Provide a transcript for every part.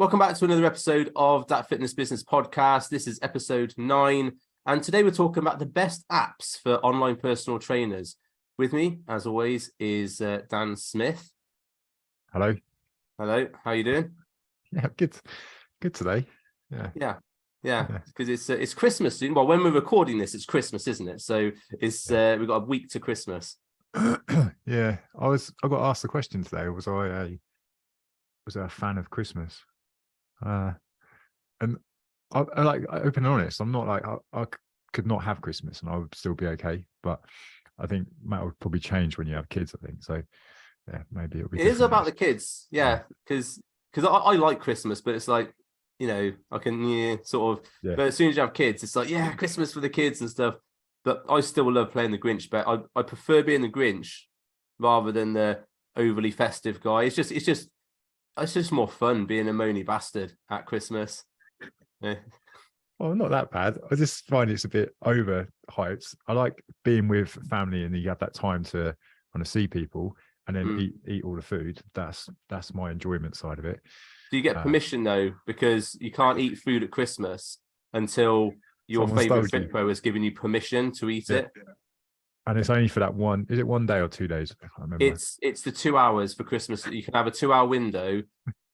Welcome back to another episode of DAT Fitness Business Podcast. This is episode 9, and today we're talking about the best apps for online personal trainers. With me, as always, is Dan Smith. Hello. Hello. How are you doing? Yeah, good today. Yeah. Because it's Christmas soon. Well, when we're recording this, it's Christmas, isn't it? So we've got a week to Christmas. Yeah, I got asked the question today. Was I a fan of Christmas? And I open and honest, I'm not like I could not have Christmas and I would still be okay. But I think that would probably change when you have kids. I think so. Yeah, maybe it'll be. It is about the kids, yeah, because I like Christmas, but it's like, you know, I can But as soon as you have kids, it's like, yeah, Christmas for the kids and stuff. But I still love playing the Grinch. But I prefer being the Grinch rather than the overly festive guy. It's just more fun being a moany bastard at Christmas. Yeah. Well, not that bad. I just find it's a bit overhyped. I like being with family and you have that time to want to see people and then eat all the food. That's my enjoyment side of it. Do you get permission though? Because you can't eat food at Christmas until your favorite fit pro has given you permission to eat it. And it's only for that one. Is it 1 day or 2 days? I can't remember. It's the 2 hours for Christmas. You can have a 2-hour window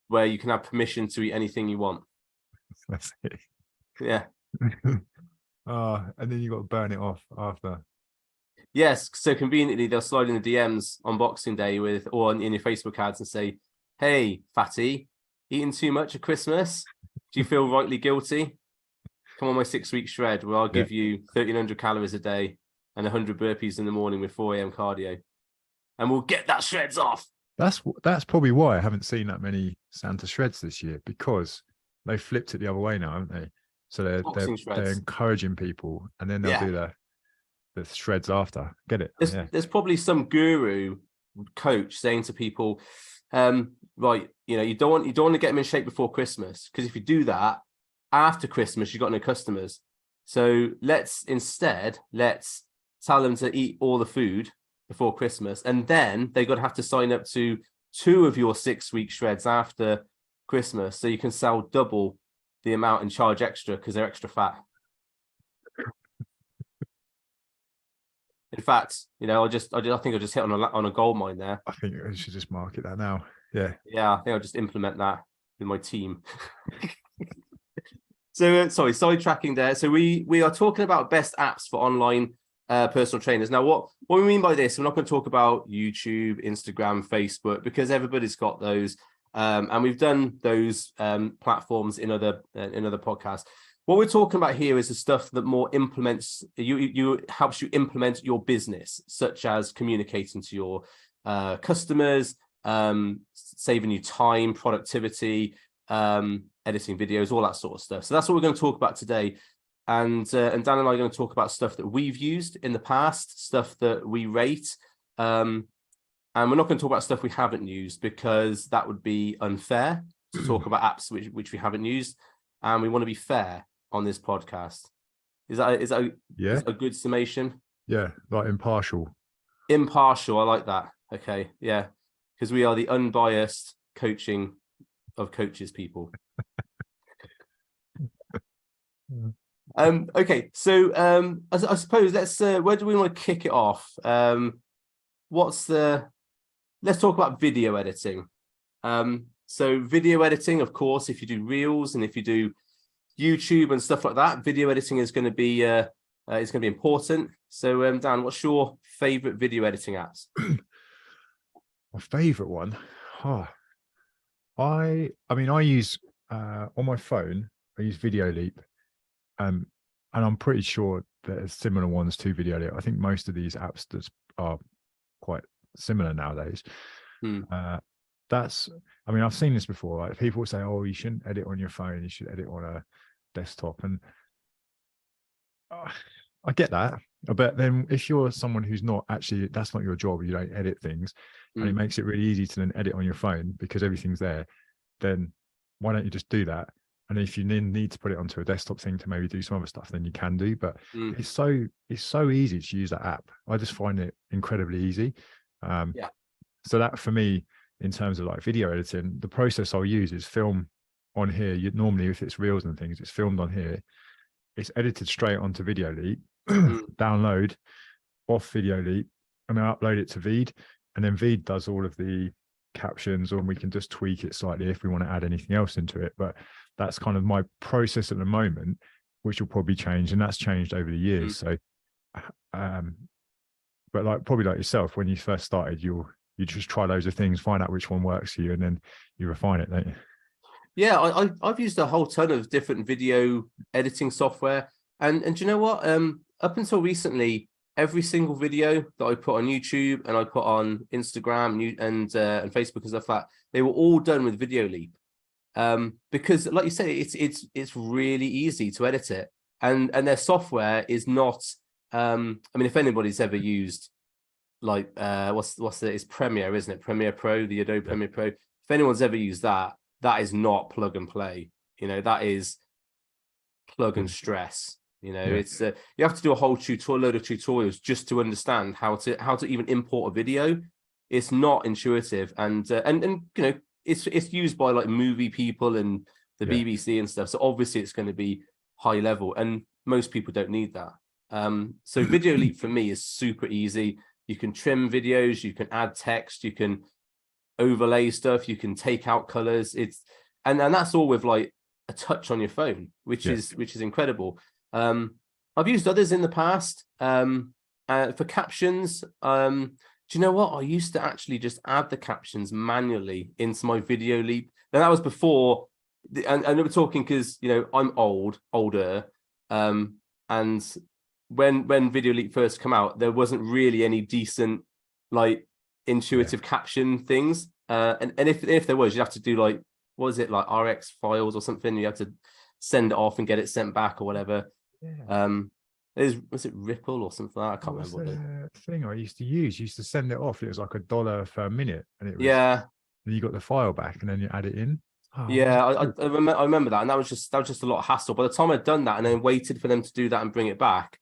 where you can have permission to eat anything you want. That's it. Yeah. And then you got to burn it off after. Yes. So conveniently, they'll slide in the DMs on Boxing Day or in your Facebook ads and say, "Hey, fatty, eating too much at Christmas? Do you feel rightly guilty? Come on my 6-week shred where I'll give you 1,300 calories a day and 100 burpees in the morning with 4 a.m. cardio. And we'll get that shreds off." That's probably why I haven't seen that many Santa shreds this year, because they flipped it the other way now, haven't they? So they're encouraging people and then they'll do the shreds after. Get it? There's probably some guru coach saying to people, right, you don't want to get them in shape before Christmas, because if you do that, after Christmas, you've got no customers. So let's tell them to eat all the food before Christmas, and then they're going to have to sign up to 2 of your 6-week shreds after Christmas, so you can sell double the amount and charge extra because they're extra fat. In fact, I think I just hit on a gold mine there. I think I should just market that now. Yeah, I think I'll just implement that with my team. So sorry, sidetracking there. So we are talking about best apps for online personal trainers. Now, what we mean by this, we're not going to talk about YouTube, Instagram, Facebook, because everybody's got those, and we've done those platforms in other podcasts. What we're talking about here is the stuff that more implements helps you implement your business, such as communicating to your customers, saving you time, productivity, editing videos, all that sort of stuff. So that's what we're going to talk about today. And Dan and I are going to talk about stuff that we've used in the past, stuff that we rate. And we're not going to talk about stuff we haven't used, because that would be unfair to talk about apps which we haven't used. And we want to be fair on this podcast. Is that a good summation? Yeah, like impartial. Impartial, I like that. Okay, yeah. Because we are the unbiased coaching of coaches people. Okay, so I suppose let's where do we want to kick it off? Let's talk about video editing. So video editing, of course, if you do reels and if you do YouTube and stuff like that, video editing is going to be important. So Dan, what's your favorite video editing apps? My favorite one, I use on my phone, I use Video Leap, and I'm pretty sure there's similar ones to Video Leap. I think most of these apps that are quite similar nowadays. I've seen this before. Like, people say, "Oh, you shouldn't edit on your phone. You should edit on a desktop." And I get that. But then if you're someone who's not actually, that's not your job, you don't edit things, and it makes it really easy to then edit on your phone because everything's there, then why don't you just do that? And if you need to put it onto a desktop thing to maybe do some other stuff, then you can do. But it's so easy to use that app. I just find it incredibly easy. So that, for me, in terms of like video editing, the process I'll use is film on here, you normally, if it's reels and things, it's filmed on here, it's edited straight onto Video Leap, download off Video Leap, and then upload it to Veed, and then Veed does all of the captions, or we can just tweak it slightly if we want to add anything else into it. But that's kind of my process at the moment, which will probably change, and that's changed over the years. So but like probably like yourself, when you first started, you just try loads of things, find out which one works for you, and then you refine it, don't you? Yeah, I've used a whole ton of different video editing software, and do you know what? Up until recently, every single video that I put on YouTube and I put on Instagram and Facebook and stuff like that, they were all done with Video Leap. Because, like you say, it's really easy to edit it, and their software is not. I mean, if anybody's ever used like it's Premiere, isn't it? Premiere Pro, the Adobe Premiere Pro. If anyone's ever used that, that is not plug and play. You know, that is plug and stress. You know, it's you have to do a whole load of tutorials just to understand how to even import a video. It's not intuitive, and you know, it's used by like movie people and the BBC and stuff. So obviously it's going to be high level, and most people don't need that. So Video Leap for me is super easy. You can trim videos, you can add text, you can overlay stuff, you can take out colors. And that's all with like a touch on your phone, which is incredible. I've used others in the past for captions. Do you know what? I used to actually just add the captions manually into my Video Leap. Now that was before, and we're talking because, you know, I'm older, and when Video Leap first came out, there wasn't really any decent like intuitive caption things. And if there was, you'd have to do like, what was it, like RX files or something? You have to send it off and get it sent back or whatever. Was it Ripple or something like that? I can't remember. The thing I used to send it off. It was like $1 per minute, and it was then you got the file back, and then you add it in. I remember that, and that was just a lot of hassle. By the time I'd done that and then waited for them to do that and bring it back,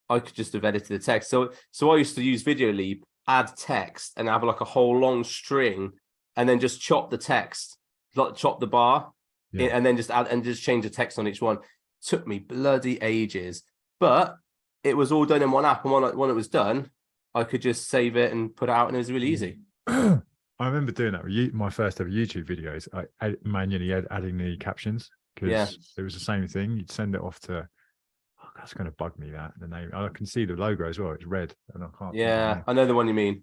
I could just have edited the text. So I used to use Video Leap, add text, and have like a whole long string, and then just chop the text, like chop the bar, and then just add and just change the text on each one. Took me bloody ages, but it was all done in one app, and when it was done, I could just save it and put it out, and it was really easy. I remember doing that with my first ever YouTube videos. I manually adding the captions, because it was the same thing. You'd send it off to, that's going to bug me, that the name. I can see the logo as well. It's red, and I can't. I know the one you mean.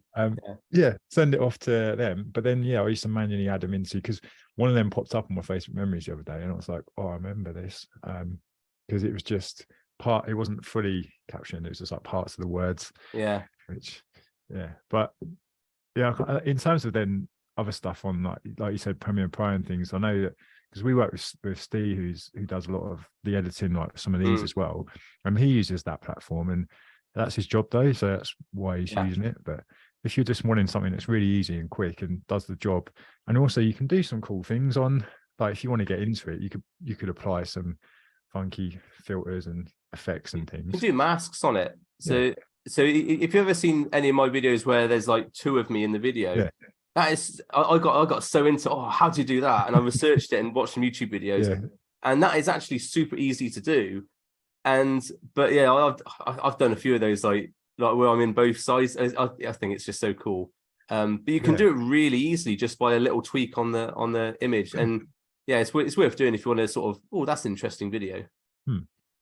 Send it off to them. But then I used to manually add them into, because one of them popped up on my Facebook memories the other day, and I was like, oh, I remember this, because it was just it wasn't fully captioned. It was just like parts of the words. But in terms of then other stuff on like you said, Premiere Pro and things, I know that because we work with Steve, who does a lot of the editing, like some of these as well, and he uses that platform, and that's his job though, so that's why he's using it. But if you're just wanting something that's really easy and quick and does the job, and also you can do some cool things on, like if you want to get into it, you could apply some funky filters and effects and things. You can do masks on it. So if you've ever seen any of my videos where there's like two of me in the video, that is, I got so into, how do you do that? And I researched it and watched some YouTube videos, and that is actually super easy to do. But I've done a few of those, like where I'm in both sides. I think it's just so cool. But you can do it really easily just by a little tweak on the image, and it's worth doing if you want to sort of, that's an interesting video.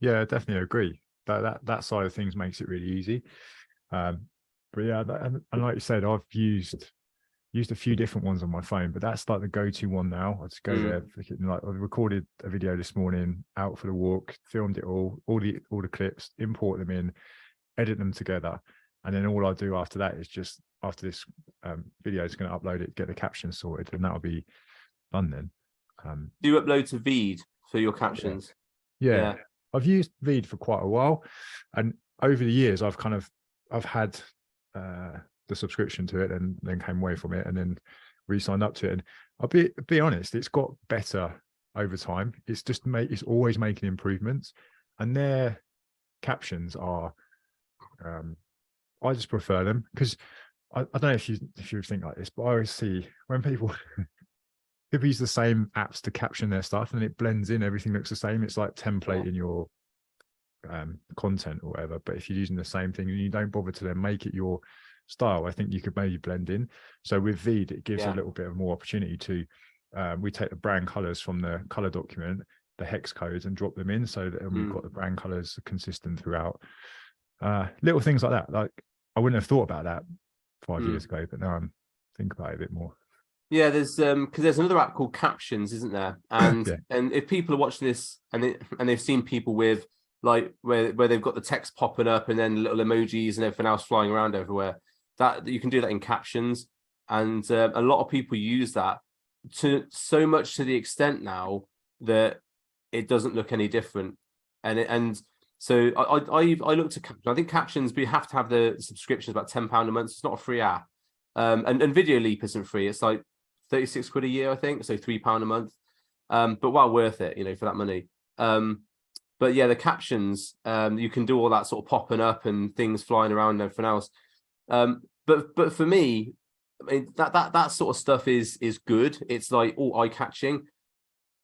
Yeah, definitely agree. That side of things makes it really easy. But and like you said, I've used a few different ones on my phone, but that's like the go-to one now. I just go there, like I recorded a video this morning, out for the walk, filmed it all the clips, import them in, edit them together, and then all I do after that is just, after this video is going to upload it, get the captions sorted, and that'll be done then. Do you upload to Veed for your captions? Yeah. I've used Veed for quite a while, and over the years I've had the subscription to it, and then came away from it, and then re-signed up to it. And I'll be honest, it's got better over time. It's just it's always making improvements, and their captions are I just prefer them, because I don't know if you think like this, but I always see when people people use the same apps to caption their stuff, and it blends in. Everything looks the same. It's like template in your content or whatever. But if you're using the same thing and you don't bother to then make it your style, I think you could maybe blend in. So with Veed, it gives a little bit of more opportunity to we take the brand colors from the color document, the hex codes, and drop them in so that we've got the brand colors consistent throughout. Little things like that. Like I wouldn't have thought about that 5 years ago, but now I'm thinking about it a bit more. Yeah, there's because there's another app called Captions, isn't there? And and if people are watching this and they've seen people with like where they've got the text popping up and then little emojis and everything else flying around everywhere, that you can do that in Captions, and a lot of people use that to so much to the extent now that it doesn't look any different. So I looked at Captions. I think Captions, we have to have the subscription, about £10 a month. It's not a free app. And Video Leap isn't free. It's like 36 quid a year, I think. So £3 a month. But well worth it, for that money. But yeah, the Captions, you can do all that sort of popping up and things flying around and everything else. But for me, I mean, that sort of stuff is good. It's like all eye-catching.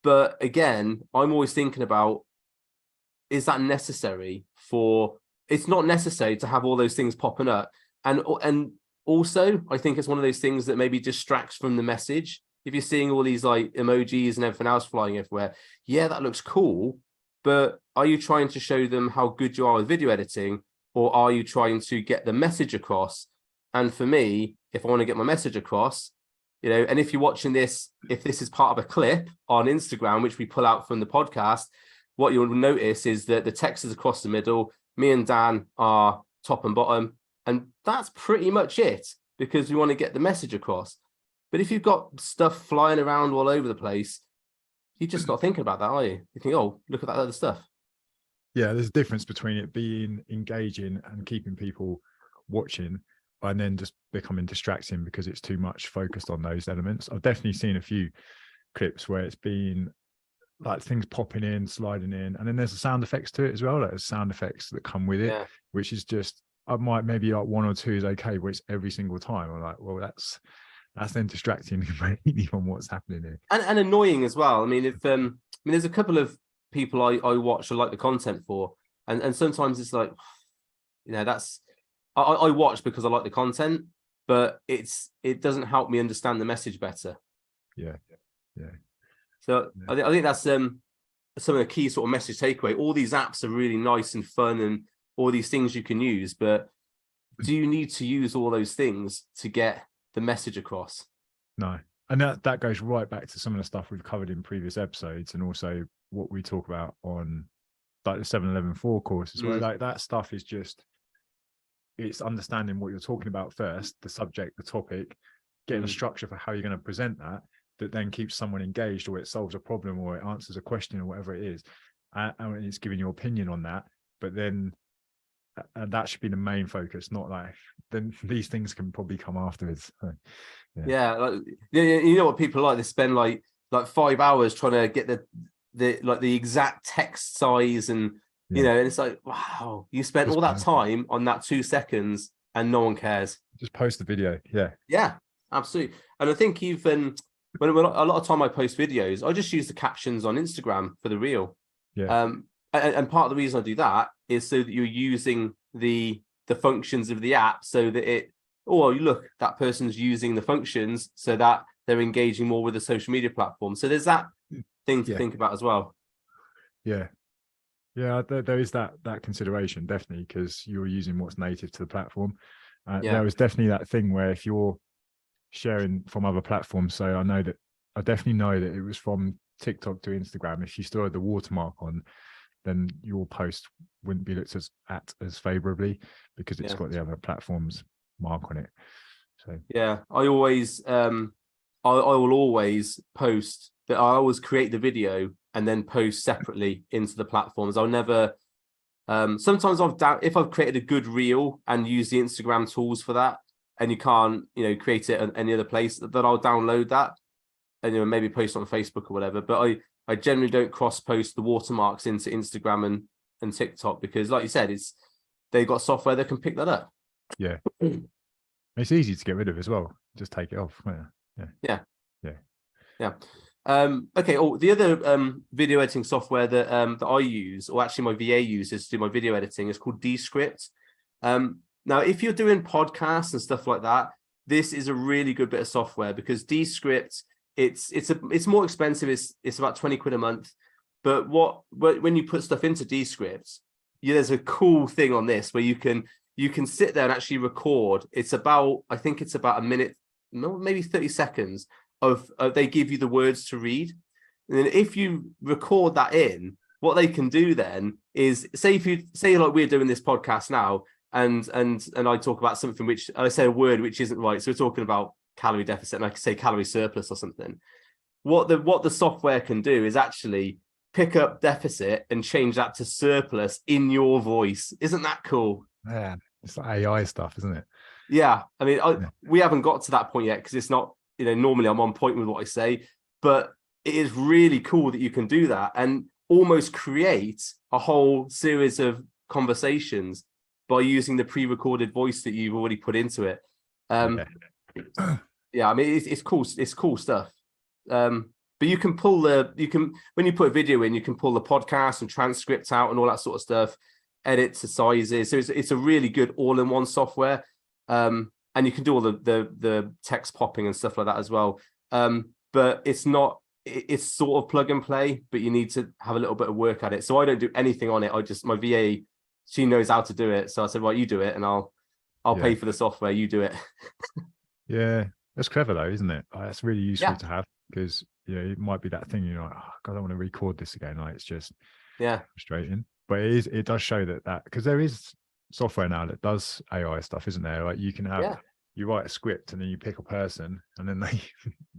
But again, I'm always thinking about, is that necessary it's not necessary to have all those things popping up. And also, I think it's one of those things that maybe distracts from the message. If you're seeing all these like emojis and everything else flying everywhere, yeah, that looks cool. But are you trying to show them how good you are with video editing, or are you trying to get the message across? And for me, if I want to get my message across, and if you're watching this, if this is part of a clip on Instagram, which we pull out from the podcast, what you'll notice is that the text is across the middle. Me and Dan are top and bottom. And that's pretty much it, because we want to get the message across. But if you've got stuff flying around all over the place, you're just not thinking about that, are you? You think, oh, look at that other stuff. Yeah, there's a difference between it being engaging and keeping people watching, and then just becoming distracting because it's too much focused on those elements. I've definitely seen a few clips where it's been like things popping in, sliding in, and then there's the sound effects to it as well. Like there's sound effects that come with it, which is just, I might maybe like one or two is okay, but it's every single time. I'm like, well, that's then distracting completely from what's happening here. And annoying as well. I mean, there's a couple of people I watch or like the content for, and sometimes it's like, that's I watch because I like the content, but it doesn't help me understand the message better. Yeah. So I think that's some of the key sort of message takeaway. All these apps are really nice and fun and all these things you can use, but do you need to use all those things to get the message across? No. And that goes right back to some of the stuff we've covered in previous episodes, and also what we talk about on like the 7-11-4 courses, where like that stuff is just, it's understanding what you're talking about first, the subject, the topic, getting a structure for how you're going to present that then keeps someone engaged, or it solves a problem, or it answers a question, or whatever it is. And it's giving your opinion on that. But then that should be the main focus, not like, then these things can probably come afterwards. Like, you know what people like? They spend like 5 hours trying to get the exact text size, and and it's like, wow, you spent all that time on that 2 seconds and no one cares. Just post the video. Yeah, absolutely. And I think you've when a lot of time I post videos, I just use the captions on Instagram for the reel. And part of the reason I do that is so that you're using the functions of the app, so that look, that person's using the functions so that they're engaging more with the social media platform. So there's that thing to think about as well. There is that consideration, definitely, because you're using what's native to the platform. There was definitely that thing where if you're sharing from other platforms, so I definitely know that it was from TikTok to Instagram, if you still had the watermark on, then your post wouldn't be looked at as favorably because it's got the other platforms mark on it. So I always I will always post that. I always create the video and then post separately into the platforms. I'll never sometimes if I've created a good reel and use the Instagram tools for that, and you can't create it at any other place, then I'll download that and maybe post on Facebook or whatever. But I generally don't cross post the watermarks into Instagram and TikTok, because like you said, they've got software that can pick that up. It's easy to get rid of as well, just take it off. Yeah. Okay. Oh, the other video editing software that I use, or actually my VA uses to do my video editing, is called Descript. Now, if you're doing podcasts and stuff like that, this is a really good bit of software, because Descript, it's more expensive. It's about 20 quid a month. But when you put stuff into Descript, there's a cool thing on this where you can sit there and actually record. I think it's about a minute, maybe 30 seconds of they give you the words to read. And then if you record that in, what they can do then is, say like we're doing this podcast now, and I talk about something which I say a word which isn't right. So we're talking about calorie deficit, and I can say calorie surplus or something. What the software can do is actually pick up deficit and change that to surplus in your voice. Isn't that cool? Yeah, it's like AI stuff, isn't it? Yeah. I mean, we haven't got to that point yet, because it's not, normally I'm on point with what I say, but it is really cool that you can do that and almost create a whole series of conversations by using the pre-recorded voice that you've already put into it. Yeah, I mean, it's cool. It's cool stuff. But you can when you put a video in, you can pull the podcast and transcripts out and all that sort of stuff, edit to sizes. So it's a really good all-in-one software. And you can do all the text popping and stuff like that as well. But it's sort of plug and play, but you need to have a little bit of work at it. So I don't do anything on it. My VA, she knows how to do it. So I said, right, you do it, and I'll pay for the software. You do it. Yeah, that's clever though, isn't it? That's really useful to have, because it might be that thing, you're like, oh God, I don't want to record this again. Like, it's just frustrating. But it does show that because there is software now that does AI stuff, isn't there? Like, you can have you write a script and then you pick a person, and then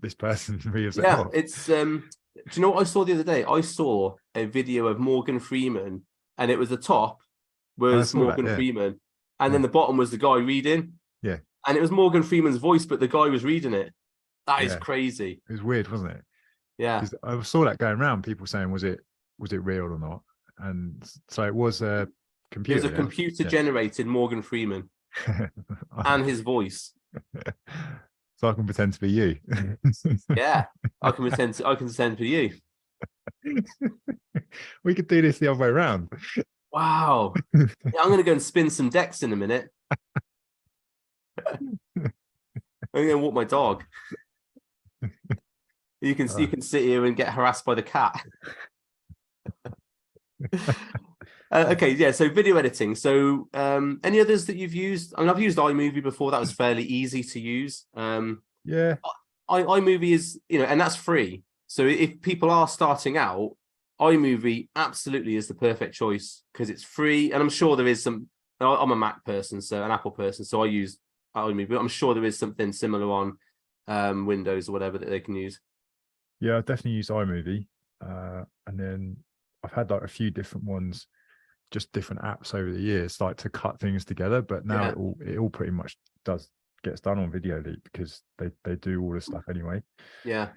this person reads it off. It's do you know what I saw the other day? I saw a video of Morgan Freeman, and it was the top was Morgan Freeman, and then the bottom was the guy reading. Yeah. And it was Morgan Freeman's voice, but the guy was reading it. That is crazy. It was weird, wasn't it? Yeah. I saw that going around, people saying, was it real or not? And so it was a computer. It was a computer generated Morgan Freeman and his voice. So I can pretend to be you. Yeah. I can pretend to be you. We could do this the other way around. Wow. Yeah, I'm gonna go and spin some decks in a minute. I'm gonna walk my dog. You can sit here and get harassed by the cat. Okay, yeah. So video editing. So any others that you've used? I mean, I've used iMovie before. That was fairly easy to use. Yeah. iMovie is, and that's free. So if people are starting out, iMovie absolutely is the perfect choice, because it's free, and I'm sure there is some. I'm a Mac person, so an Apple person, so I use iMovie, but I'm sure there is something similar on Windows or whatever that they can use. Yeah, I definitely use iMovie, and then I've had like a few different ones, just different apps over the years, like to cut things together. But now it all pretty much gets done on Video Leap, because they do all this stuff anyway. Yeah.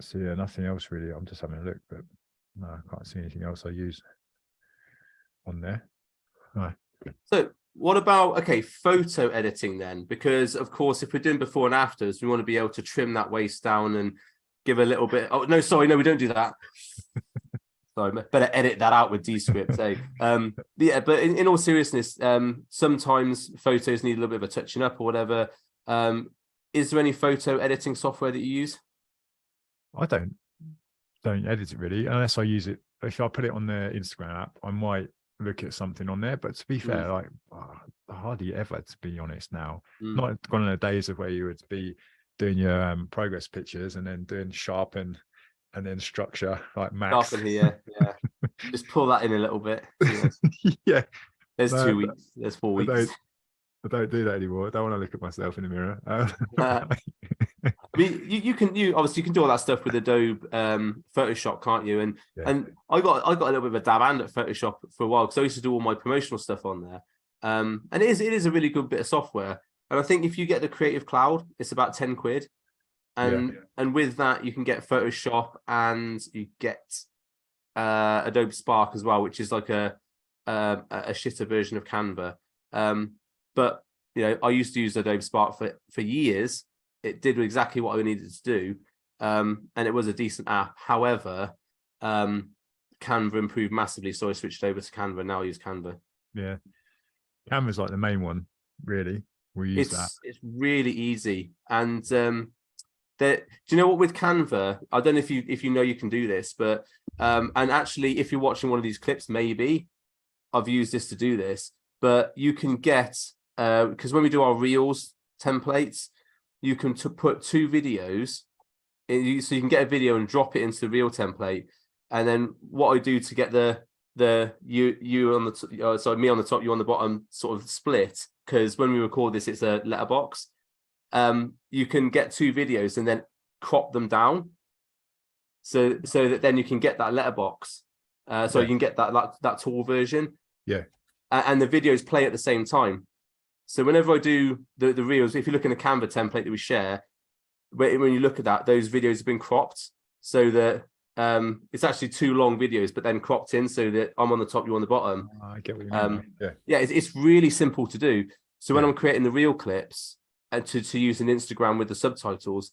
So yeah, nothing else really. I'm just having a look, but no, I can't see anything else I use on there. No. So what about photo editing then? Because of course, if we're doing before and afters, we want to be able to trim that waist down and give a little bit. Oh no, sorry, no, we don't do that. Sorry, better edit that out with Descript. Yeah, but in all seriousness, sometimes photos need a little bit of a touching up or whatever. Is there any photo editing software that you use? I don't edit it really, unless I use it. If I put it on the Instagram app, I might look at something on there. But to be fair, like hardly ever, to be honest now. Not gone in the days of where you would be doing your progress pictures and then doing sharpen and then structure like Max. Sharpen here, yeah. Just pull that in a little bit. Yeah. There's 2 weeks. There's 4 weeks. I don't do that anymore. I don't want to look at myself in the mirror. I mean, you obviously can do all that stuff with Adobe Photoshop, can't you? And I got a little bit of a dab hand at Photoshop for a while, because I used to do all my promotional stuff on there. And it is a really good bit of software. And I think if you get the Creative Cloud, it's about 10 quid. And with that, you can get Photoshop, and you get Adobe Spark as well, which is like a shitter version of Canva. But I used to use Adobe Spark for years. It did exactly what I needed to do. and it was a decent app. However, Canva improved massively, so I switched over to Canva. Now I use Canva. Yeah, Canva's like the main one, really. We use that. It's really easy, and do you know what, with Canva, I don't know if you know you can do this, but and actually if you're watching one of these clips, maybe I've used this to do this, but you can get because when we do our reels templates, you can put 2 videos in, so you can get a video and drop it into the reel template, and then what I do to get the you on the sorry, me on the top, you on the bottom sort of split, because when we record this it's a letterbox. You can get 2 videos and then crop them down, so that then you can get that letterbox. So you can get that tall version. Yeah. And the videos play at the same time. So whenever I do the reels, if you look in the Canva template that we share, when you look at that, those videos have been cropped so that it's actually 2 long videos, but then cropped in so that I'm on the top, you're on the bottom. I get what you mean. Yeah, it's really simple to do. So when I'm creating the reel clips and to use an Instagram with the subtitles,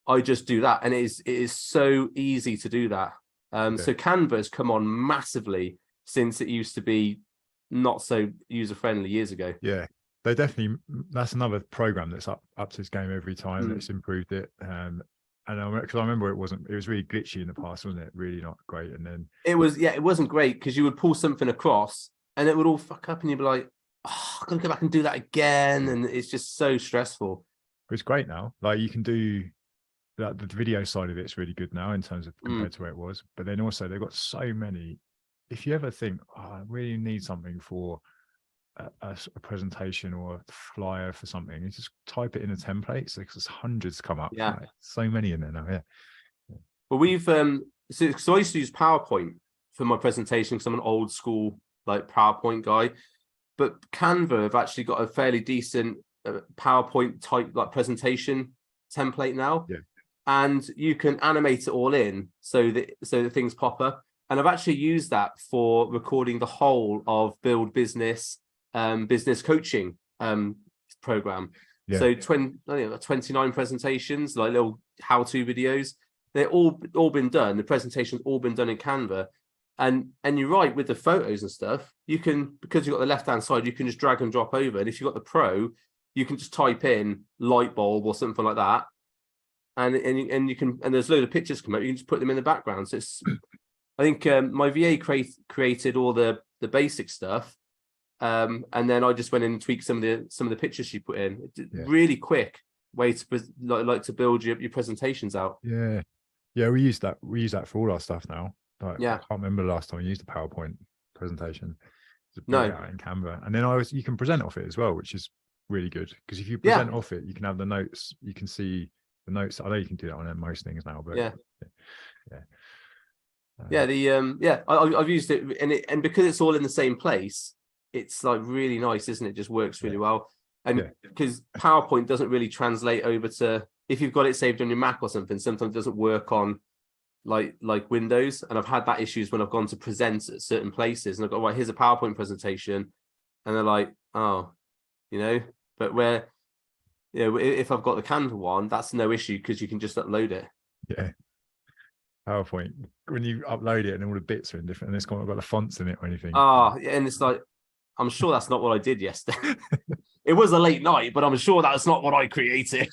I just do that, and it is so easy to do that. So Canva has come on massively since it used to be not so user friendly years ago. Yeah, they definitely. That's another program that's up to this game every time. That's improved it. And because I remember it was really glitchy in the past, wasn't it? Really not great. And then it wasn't great because you would pull something across and it would all fuck up, and you'd be like, oh, I'm gonna go back and do that again, and it's just so stressful. But it's great now. Like you can do that. The video side of it's really good now in terms of compared to where it was. But then also they've got so many. If you ever think, oh, I really need something for a presentation or a flyer for something, you just type it in a template. So there's hundreds come up. Yeah, like, so many in there now. Yeah. Well, we've so I used to use PowerPoint for my presentation because I'm an old school like PowerPoint guy. But Canva have actually got a fairly decent PowerPoint type like presentation template now, and you can animate it all in so that things pop up. And I've actually used that for recording the whole of Build Business business coaching program. So 29 presentations, like little how-to videos. They're all been done. The presentation's all been done in Canva. And you're right, with the photos and stuff, you can, because you've got the left-hand side, you can just drag and drop over. And if you've got the Pro, you can just type in light bulb or something like that. And you can, and there's a load of pictures come up, you can just put them in the background. So it's, I think my VA created all the basic stuff. And then I just went in and tweaked some of the pictures she put in. Really quick way to like to build your presentations out. Yeah, we use that for all our stuff now. Like, I can't remember the last time I used a PowerPoint presentation. No, out in Canva, and then you can present off it as well, which is really good, because if you present off it, you can have the notes. You can see the notes. I know you can do that on most things now, but I've used it, and because it's all in the same place, it's like really nice, isn't it? It just works really well. And because PowerPoint doesn't really translate over to, if you've got it saved on your Mac or something, sometimes it doesn't work on like Windows. And I've had that issues when I've gone to present at certain places and I've got, right, here's a PowerPoint presentation, and they're like, oh, but where, if I've got the Canva one, that's no issue because you can just upload it. PowerPoint, when you upload it and all the bits are in different, and it's got the fonts in it or anything. And it's like, I'm sure that's not what I did yesterday. It was a late night, but I'm sure that's not what I created.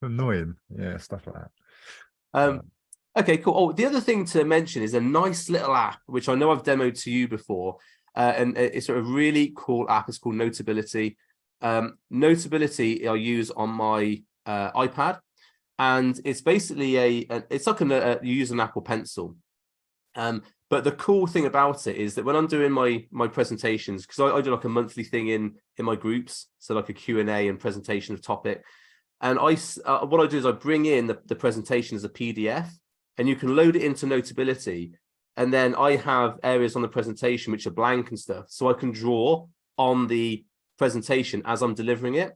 Annoying. Stuff like that. Okay, cool. Oh, the other thing to mention is a nice little app, which I know I've demoed to you before, and it's a really cool app. It's called Notability. Notability I use on my iPad, and it's basically it's like you use an Apple Pencil. But the cool thing about it is that when I'm doing my presentations, because I do like a monthly thing in my groups, so like a Q&A and presentation of topic, and what I do is I bring in the presentation as a PDF, and you can load it into Notability, and then I have areas on the presentation which are blank and stuff, so I can draw on the presentation as I'm delivering it,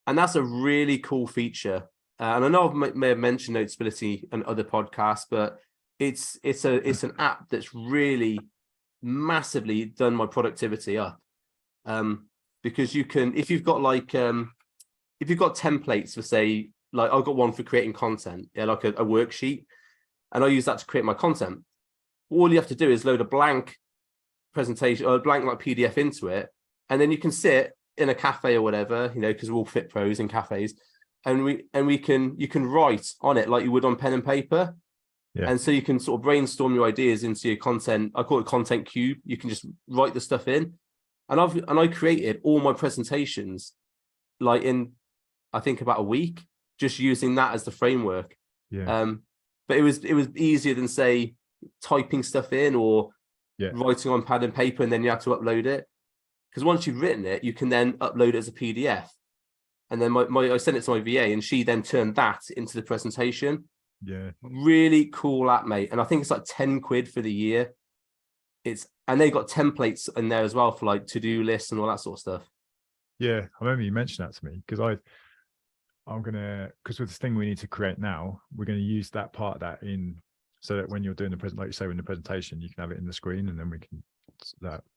and that's a really cool feature. And I know I may have mentioned Notability on other podcasts, but it's an app that's really massively done my productivity up, because you can, if you've got templates for, say, like I've got one for creating content, like a worksheet, and I use that to create my content. All you have to do is load a blank presentation or a blank like PDF into it, and then you can sit in a cafe or whatever, because we're all fit pros in cafes, and you can write on it like you would on pen and paper. Yeah. And so you can sort of brainstorm your ideas into your content. I call it content cube. You can just write the stuff in, and I created all my presentations like in, I think, about a week, just using that as the framework. Yeah. But it was easier than, say, typing stuff in or writing on pad and paper, and then you have to upload it. Because once you've written it, you can then upload it as a PDF. And then I sent it to my VA, and she then turned that into the presentation. Yeah. Really cool app, mate. And I think it's like 10 quid for the year. And they got templates in there as well for like to-do lists and all that sort of stuff. Yeah. I remember you mentioned that to me, because because with this thing we need to create now, we're going to use that part of that in, so that when you're doing like you say, in the presentation, you can have it in the screen, and then we can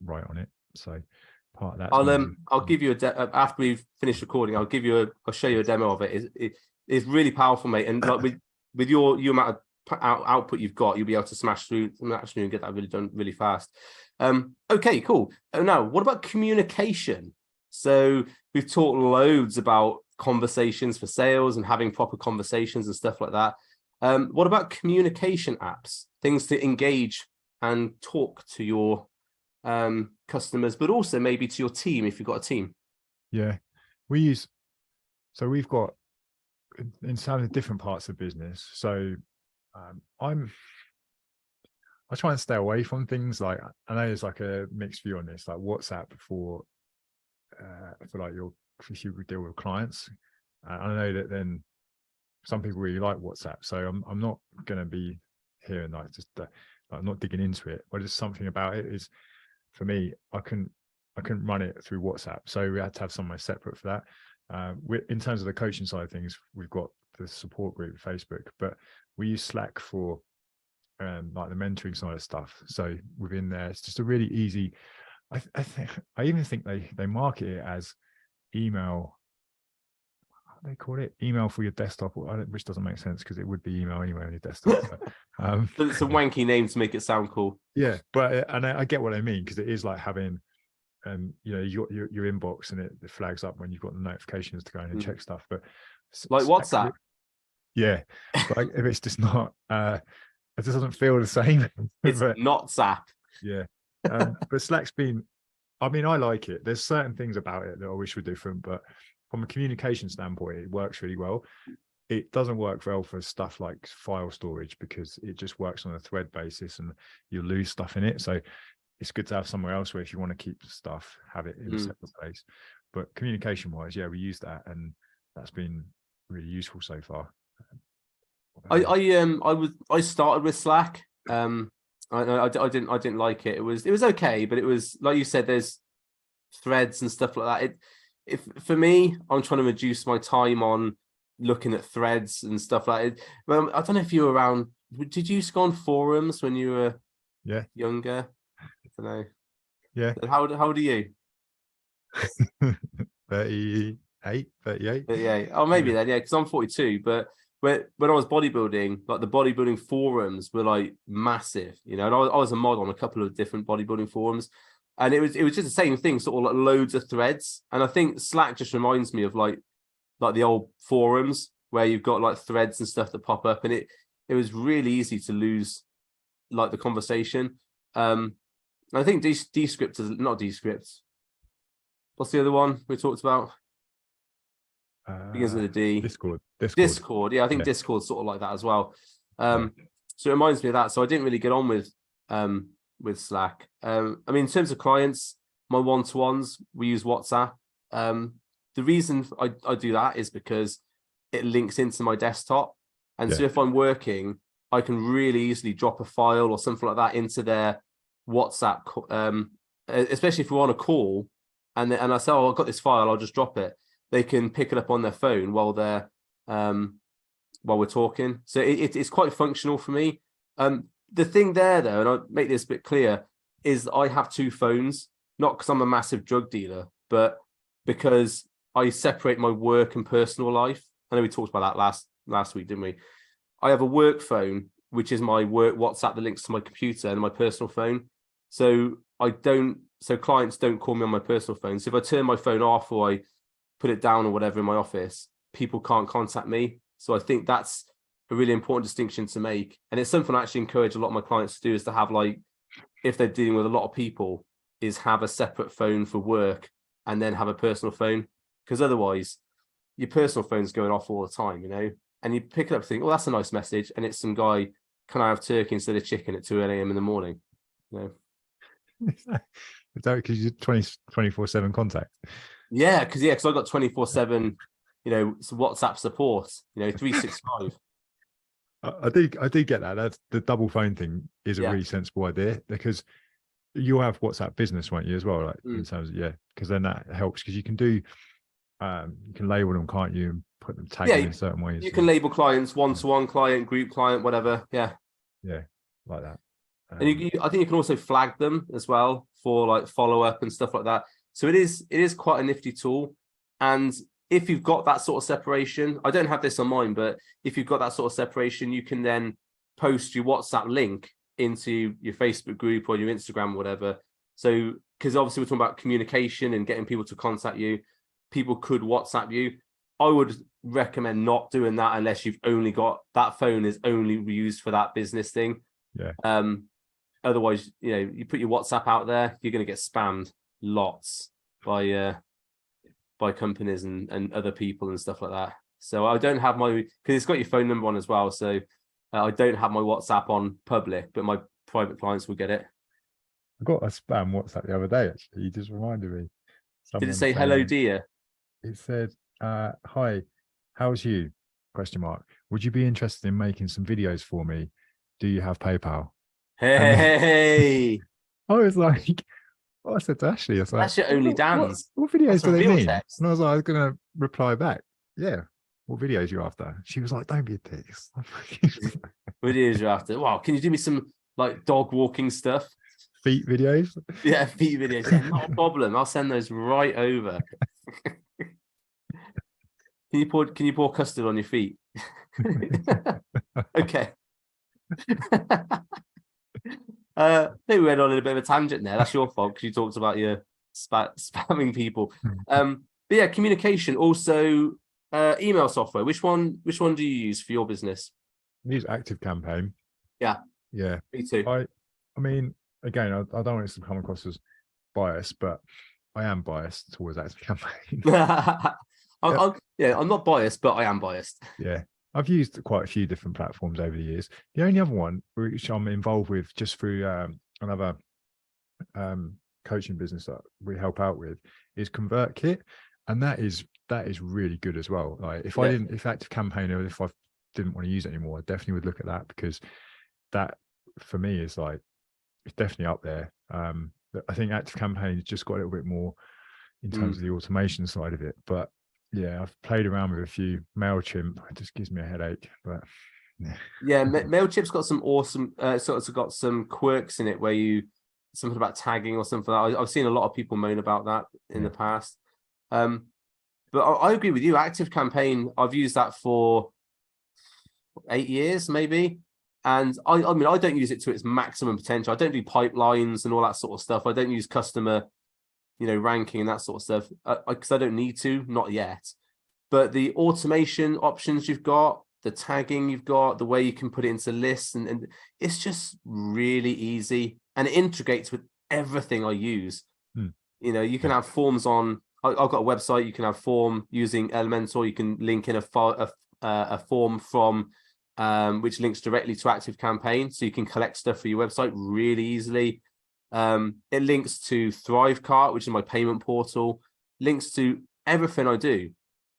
write on it. So part of that. I'll give you after we've finished recording, I'll show you a demo of it. It's really powerful, mate. And like with your amount of output you've got, you'll be able to smash through and get that really done really fast. Okay, cool. Now, what about communication? So we've talked loads about conversations for sales and having proper conversations and stuff like that. What about communication apps, things to engage and talk to your customers, but also maybe to your team if you've got a team? Yeah, we've got in some of the different parts of business. So I try and stay away from things like, I know there's like a mixed view on this, like WhatsApp for like if you deal with clients. I know that then some people really like WhatsApp, so I'm not going to be here and like just I'm not digging into it. But just something about it is, for me, I couldn't run it through WhatsApp, so we had to have somewhere separate for that. In terms of the coaching side of things, we've got the support group Facebook, but we use Slack for like the mentoring side of stuff. So within there, it's just a really easy. I even think they market it as email. How do they call it? Email for your desktop, which doesn't make sense because it would be email anyway on your desktop. But it's a wanky name to make it sound cool. Yeah, but and I get what I mean, because it is like having your inbox, and it flags up when you've got the notifications to go in and check stuff. But like WhatsApp. Yeah, but if it's just not, it just doesn't feel the same. It's not Zap. Yeah. But Slack's been, I mean, I like it. There's certain things about it that I wish were different, but from a communication standpoint, it works really well. It doesn't work well for stuff like file storage, because it just works on a thread basis and you lose stuff in it. So it's good to have somewhere else where if you want to keep stuff, have it in a separate place. But communication wise, yeah, we use that, and that's been really useful so far. I started with Slack. I didn't like it. It was okay, but it was, like you said, there's threads and stuff like that. If for me, I'm trying to reduce my time on looking at threads and stuff like it. Well, I don't know if you were around. Did you go on forums when you were younger? I don't know. Yeah. How old are you? 38. Oh, maybe then, yeah, because I'm 42. But when I was bodybuilding, like the bodybuilding forums were like massive, and I was a mod on a couple of different bodybuilding forums, and it was just the same thing, sort of like loads of threads. And I think Slack just reminds me of like the old forums where you've got like threads and stuff that pop up, and it was really easy to lose like the conversation. I think Descript is not Descript. What's the other one we talked about? Begins with a D. Discord. Yeah, I think Discord's sort of like that as well. So it reminds me of that. So I didn't really get on with Slack. I mean, in terms of clients, my one-to-ones, we use WhatsApp. The reason I do that is because it links into my desktop. And so if I'm working, I can really easily drop a file or something like that into their WhatsApp, especially if we're on a call and I say, oh, I've got this file, I'll just drop it. They can pick it up on their phone while we're talking. So it's quite functional for me. The thing there, though, and I'll make this a bit clear, is I have two phones, not because I'm a massive drug dealer, but because I separate my work and personal life. I know we talked about that last week, didn't we? I have a work phone, which is my work WhatsApp that links to my computer, and my personal phone. So clients don't call me on my personal phone. So if I turn my phone off or I put it down or whatever in my office, people can't contact me. So I think that's a really important distinction to make. And it's something I actually encourage a lot of my clients to do, is to have, like, if they're dealing with a lot of people, is have a separate phone for work and then have a personal phone. Because otherwise your personal phone's going off all the time, you know, and you pick it up and think, oh, that's a nice message. And it's some guy, can I have turkey instead of chicken at 2 a.m. in the morning? You know? Is that because you're 24/7 contact? Yeah, because I got 24/7, you know, WhatsApp support, you know, 365. I do get that. That's the double phone thing is a really sensible idea, because you'll have WhatsApp business, won't you, as well? Like in terms of, because then that helps, because you can do you can label them, can't you, and put them tag them in certain ways. You can label clients, one-to-one client, group client, whatever. Yeah, like that. And I think you can also flag them as well for like follow up and stuff like that. So it is quite a nifty tool. And if you've got that sort of separation, I don't have this on mine, but if you've got that sort of separation, you can then post your WhatsApp link into your Facebook group or your Instagram or whatever. So, because obviously we're talking about communication and getting people to contact you, people could WhatsApp you. I would recommend not doing that unless you've only got that phone is only used for that business thing. Otherwise, you know, you put your WhatsApp out there, you're going to get spammed lots by companies and other people and stuff like that. So I don't have because it's got your phone number on as well. So I don't have my WhatsApp on public, but my private clients will get it. I got a spam WhatsApp the other day, actually. You just reminded me. Did it say hello, dear? It said, hi, how's you? ? Would you be interested in making some videos for me? Do you have PayPal? Hey. I was like, I said to Ashley, I was like, that's your only dance. What videos do they mean? Text. And I was like, I was going to reply back. Yeah. What videos you after? She was like, don't be a dick. Videos you're after. Wow. Can you do me some like dog walking stuff? Feet videos? Yeah, feet videos. Yeah, not a problem. I'll send those right over. Can you pour custard on your feet? Okay. Maybe we went on a bit of a tangent there. That's your fault, because you talked about your spamming people. But yeah, communication. Also, email software. Which one do you use for your business? I use Active Campaign. Yeah. Me too. I mean, again, I don't want this to come across as biased, but I am biased towards Active Campaign. I'm not biased, but I am biased. Yeah. I've used quite a few different platforms over the years. The only other one which I'm involved with just through another coaching business that we help out with is ConvertKit, and that is really good as well. Like if Active Campaign, or if I didn't want to use it anymore, I definitely would look at that, because that for me is like, it's definitely up there. I think Active Campaign's just got a little bit more in terms of the automation side of it, but yeah, I've played around with a few. MailChimp, it just gives me a headache, but MailChimp's got some awesome sort of got some quirks in it where something about tagging or something. I've seen a lot of people moan about that in the past. But I agree with you. Active Campaign, I've used that for 8 years maybe, and I mean I don't use it to its maximum potential. I don't do pipelines and all that sort of stuff. I don't use customer ranking and that sort of stuff, because I don't need to, not yet. But the automation options you've got, the tagging you've got, the way you can put it into lists, and it's just really easy, and it integrates with everything I use. You can have forms on. I've got a website. You can have form using Elementor. You can link in a form from which links directly to Active Campaign, so you can collect stuff for your website really easily. It links to Thrivecart, which is my payment portal, links to everything I do.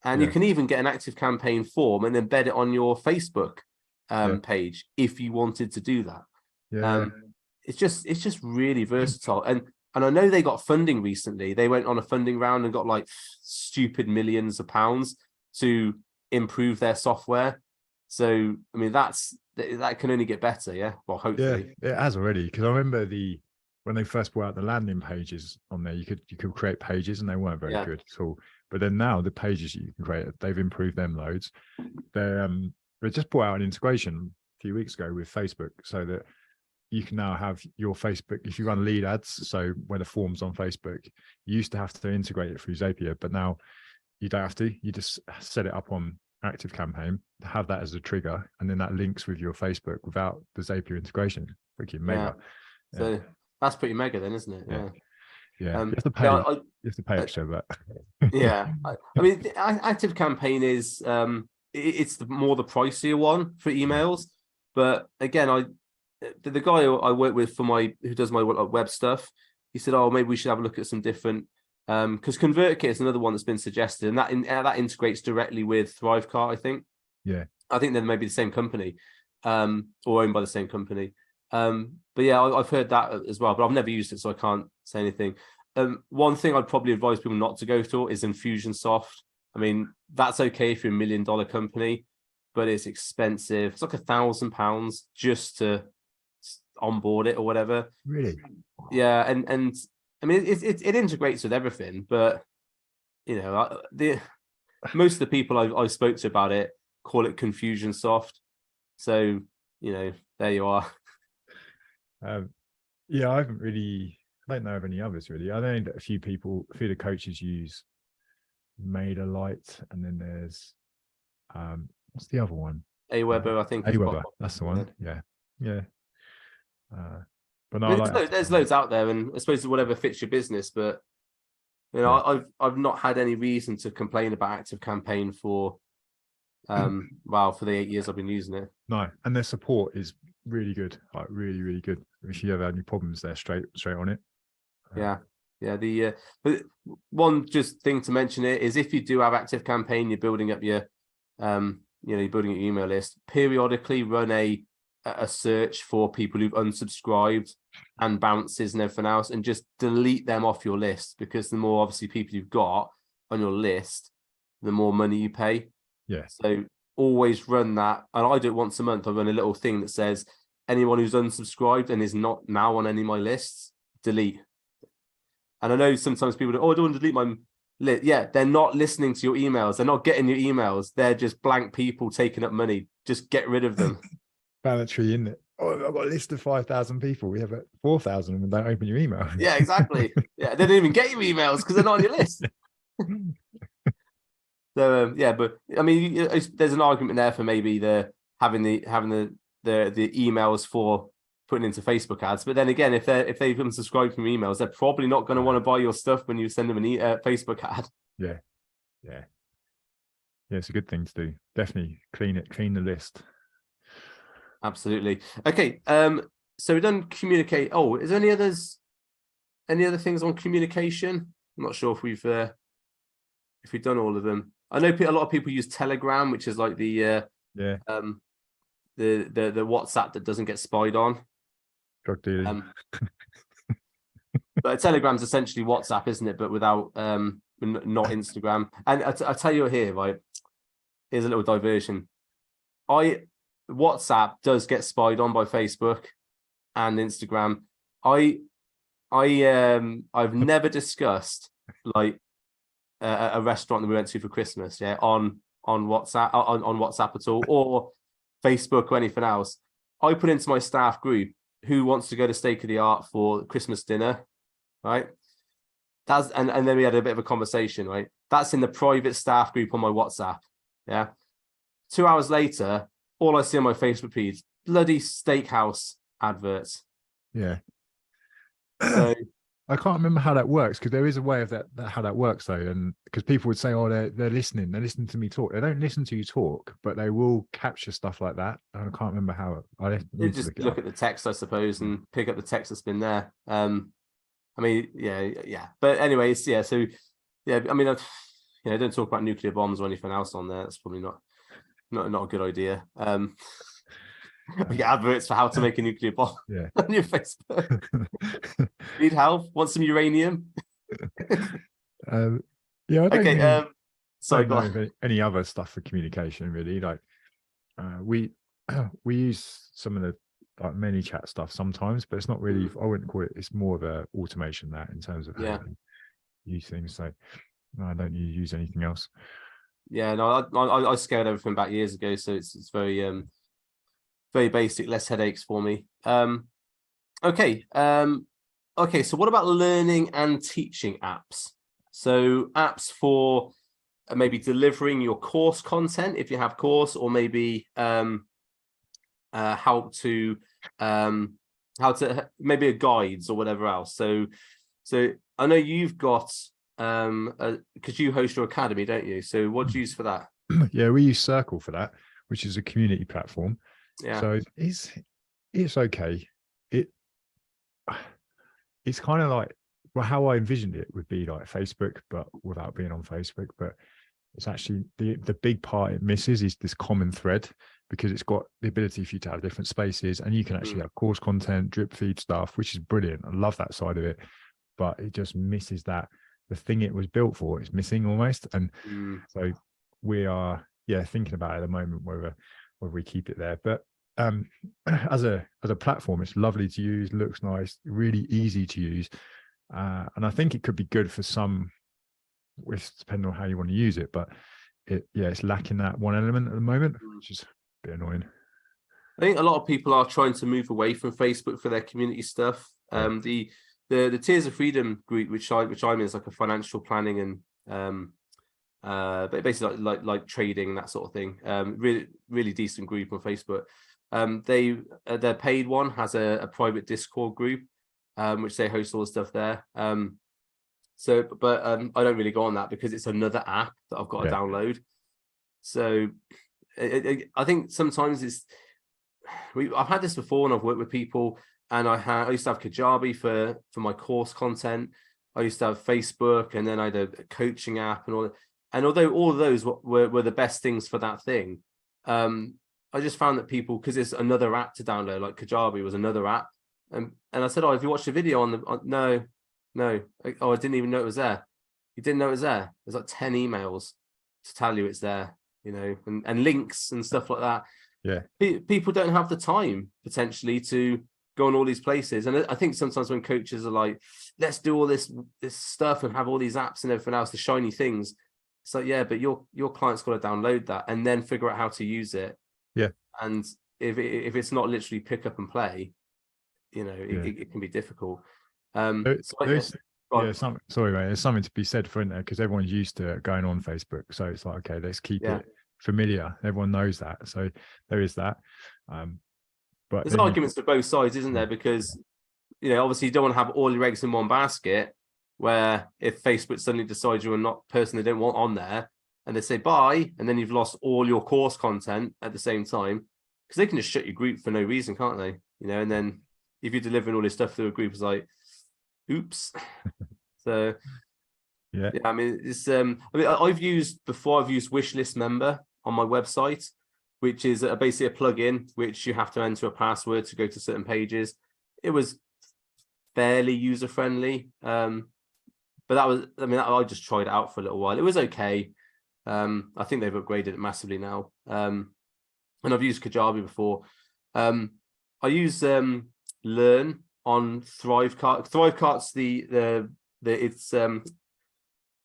And you can even get an Active Campaign form and embed it on your Facebook page if you wanted to do that. It's just really versatile. And I know they got funding recently. They went on a funding round and got like stupid millions of pounds to improve their software. So, I mean, that can only get better. Yeah. Well, hopefully. Yeah, it has already. Because I remember when they first brought out the landing pages on there, you could create pages and they weren't very good at all. But then now the pages you can create, they've improved them loads. They just brought out an integration a few weeks ago with Facebook, so that you can now have your Facebook, if you run lead ads, so when the forms on Facebook, you used to have to integrate it through Zapier, but now you don't have to. You just set it up on ActiveCampaign, have that as a trigger, and then that links with your Facebook without the Zapier integration. Freaking mega. Yeah. So that's pretty mega then, isn't it? Yeah. You have to pay. You have to pay extra, but yeah. I mean, ActiveCampaign is it's more the pricier one for emails, but again, the guy I work with who does my web stuff, he said, "Oh, maybe we should have a look at some different." Because ConvertKit is another one that's been suggested, and that integrates directly with Thrivecart, I think. Yeah, I think they're maybe the same company, or owned by the same company. But yeah, I've heard that as well, but I've never used it, so I can't say anything. One thing I'd probably advise people not to go through is Infusionsoft. I mean, that's okay if you're $1 million company, but it's expensive. It's like £1,000 just to onboard it or whatever. Really? Yeah, and I mean, it integrates with everything, but you know, most of the people I spoke to about it call it Confusionsoft. So you know, there you are. Yeah, I don't know of any others really. I know that a few of the coaches use MailerLite, and then there's what's the other one? Aweber, I think. Aweber, that's the one. Yeah. But no, there's loads out there, and I suppose whatever fits your business. But you know, I've not had any reason to complain about ActiveCampaign for for the 8 years I've been using it. No, and their support is really good, like really, really good. If you ever have any problems, they're straight on it. The but one just thing to mention it is, if you do have ActiveCampaign, you're building up your you're building your email list. Periodically run a search for people who've unsubscribed and bounces and everything else, and just delete them off your list, because the more obviously people you've got on your list, the more money you pay. Yeah. So always run that. And I do it once a month. I run a little thing that says anyone who's unsubscribed and is not now on any of my lists, delete. And I know sometimes people do, I don't want to delete my list. Yeah, they're not listening to your emails. They're not getting your emails. They're just blank people taking up money. Just get rid of them. Balance-y, isn't it? Oh, I've got a list of 5,000 people. We have 4,000 and don't open your email. Yeah, exactly. Yeah, they don't even get your emails because they're not on your list. So but I mean, there's an argument there for maybe having the emails for putting into Facebook ads. But then again, if they've unsubscribed from emails, they're probably not going to want to buy your stuff when you send them an Facebook ad. Yeah, it's a good thing to do. Definitely clean the list. Absolutely. Okay. So we've done communicate. Oh, is there any other things on communication? I'm not sure if we've done all of them. I know a lot of people use Telegram, which is like the WhatsApp that doesn't get spied on. Drug dealing. But Telegram's essentially WhatsApp, isn't it? But without not Instagram. And I tell you here, right? Here's a little diversion. WhatsApp does get spied on by Facebook and Instagram. I've never discussed like a restaurant that we went to for Christmas, on WhatsApp on WhatsApp at all, or Facebook or anything else. I put into my staff group who wants to go to Steak of the Art for Christmas dinner, right? And then we had a bit of a conversation, right? That's in the private staff group on my WhatsApp. Yeah. 2 hours later, all I see on my Facebook feed is bloody steakhouse adverts. Yeah. So I can't remember how that works, because there is a way of that how that works though, and because people would say, "Oh, they're listening to me talk." They don't listen to you talk, but they will capture stuff like that. And I can't remember how. You just look at the text, I suppose, and pick up the text that's been there. I mean, yeah. But anyways, yeah. So yeah, I mean, don't talk about nuclear bombs or anything else on there. That's probably not a good idea. We get adverts for how to make a nuclear bomb on your Facebook. Need help? Want some uranium? Okay. Sorry, go on. Any other stuff for communication really? Like we use some of the like many chat stuff sometimes, but it's not really, I wouldn't call it, it's more of a automation that in terms of how you use things. So no, I don't use anything else. Yeah, no, I scaled everything back years ago, so it's very very basic, less headaches for me. Okay. Okay, so what about learning and teaching apps? So apps for maybe delivering your course content if you have course, or maybe how to maybe a guides or whatever else. So I know you've got because you host your academy, don't you? So what do you use for that? Yeah, we use Circle for that, which is a community platform. Yeah. So it's okay. It's kind of like, well, how I envisioned it would be like Facebook, but without being on Facebook. But it's actually the big part it misses is this common thread, because it's got the ability for you to have different spaces, and you can actually have course content, drip feed stuff, which is brilliant. I love that side of it, but it just misses that the thing it was built for is missing almost. And so we are thinking about it at the moment whether we keep it there. But as a platform, it's lovely to use, looks nice, really easy to use, and I think it could be good for some, with depending on how you want to use it. But it's lacking that one element at the moment, which is a bit annoying. I think a lot of people are trying to move away from Facebook for their community stuff. The Tiers of Freedom group, which I'm in, is like a financial planning and but basically like trading and that sort of thing. Really decent group on Facebook. Their paid one has a private Discord group, which they host all the stuff there. But I don't really go on that because it's another app that I've got to download. So I think sometimes I've had this before, and I've worked with people, and I used to have Kajabi for my course content. I used to have Facebook, and then I had a coaching app and all that. And although all of those were the best things for that thing, I just found that people, because it's another app to download, like Kajabi was another app, and I said, "Oh, have you watched a video on the?" No. Oh, I didn't even know it was there. You didn't know it was there? There's like 10 emails to tell you it's there, and links and stuff like that. Yeah. People don't have the time potentially to go on all these places. And I think sometimes when coaches are like, let's do all this stuff and have all these apps and everything else, the shiny things. It's like, yeah, but your client's got to download that and then figure out how to use it. Yeah. And if it's not literally pick up and play, it can be difficult. There's something to be said for it, because everyone's used to going on Facebook. So it's like, okay, let's keep it familiar. Everyone knows that. So there is that. But there's arguments for both sides, isn't there? Because obviously you don't want to have all your eggs in one basket, where if Facebook suddenly decides you're not a person they don't want on there, and they say bye, and then you've lost all your course content at the same time, because they can just shut your group for no reason, can't they? And then if you're delivering all this stuff through a group, it's like, oops. So I mean, it's I've used Wishlist Member on my website, which is basically a plugin which you have to enter a password to go to certain pages. It was fairly user friendly, but I just tried it out for a little while. It was okay. I think they've upgraded it massively now. And I've used Kajabi before. I use Learn on Thrivecart. Thrivecart's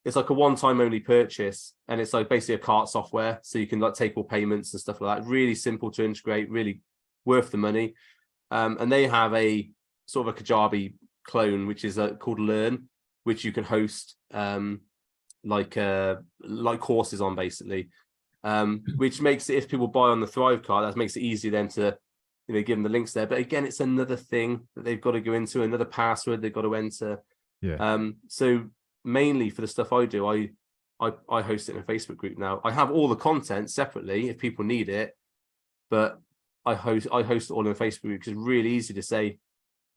it's like a one-time only purchase, and it's like basically a cart software, so you can like take all payments and stuff like that. Really simple to integrate, really worth the money. And they have a sort of a Kajabi clone, which is called Learn, which you can host like courses on, basically, which makes it, if people buy on the Thrivecart, that makes it easier then to give them the links there. But again, it's another thing that they've got to go into, another password they've got to enter. So mainly for the stuff I do, I host it in a Facebook group now. I have all the content separately if people need it, but I host it all in a Facebook group, because it's really easy to say,